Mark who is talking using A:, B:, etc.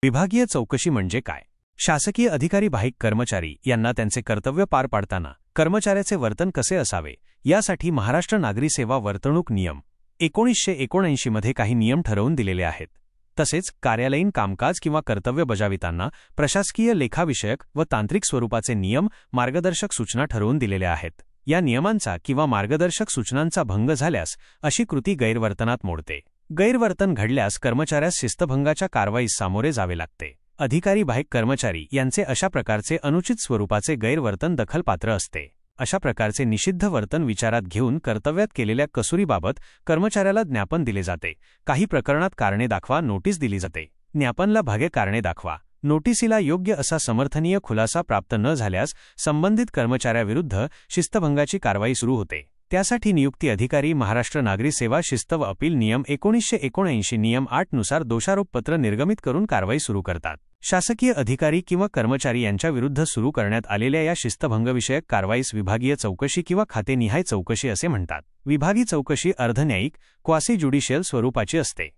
A: विभागीय चौकशी म्हणजे काय? शासकीय अधिकारी बाह्य कर्मचारी यांना त्यांचे कर्तव्य पार पाडताना कर्मचाऱ्याचे वर्तन कसे असावे यासाठी महाराष्ट्र नागरी सेवा वर्तणूक नियम 1979 मध्ये काही नियम ठरवून दिलेले आहेत. तसेच कार्यालयीन कामकाज किंवा कर्तव्य बजाविताना प्रशासकीय लेखाविषयक व तांत्रिक स्वरूपाचे नियम मार्गदर्शक सूचना ठरवून दिलेल्या आहेत. या नियमांचा किंवा मार्गदर्शक सूचनांचा भंग झाल्यास अशी कृती गैरवर्तनात मोडते. गैरवर्तन घडल्यास कर्मचाऱ्यास शिस्तभंगाच्या कारवाईस सामोरे जावे लागते. अधिकारी बाह्य कर्मचारी यांचे अशा प्रकारचे अनुचित स्वरूपाचे गैरवर्तन दखलपात्र असते. अशा प्रकारचे निषिद्ध वर्तन विचारात घेऊन कर्तव्यात केलेल्या कसुरीबाबत कर्मचाऱ्याला ज्ञापन दिले जाते. काही प्रकरणात कारणे दाखवा नोटीस दिली जाते. ज्ञापनला भागे कारणे दाखवा नोटिसीला योग्य असा समर्थनीय खुलासा प्राप्त न झाल्यास संबंधित कर्मचाऱ्याविरुद्ध शिस्तभंगाची कारवाई सुरू होते. त्यासाठी नियुक्ती अधिकारी महाराष्ट्र नागरी सेवा शिस्त व अपील नियम 1979 नियम 8 नुसार दोषारोपपत्र निर्गमित करून कारवाई सुरू करतात. शासकीय अधिकारी किंवा कर्मचारी यांच्याविरुद्ध सुरू करण्यात आलेल्या या शिस्तभंगविषयक कारवाईस विभागीय चौकशी किंवा खातेनिहाय चौकशी असे म्हणतात. विभागीय चौकशी अर्धन्यायिक क्वासी ज्युडिशियल स्वरूपाची असते.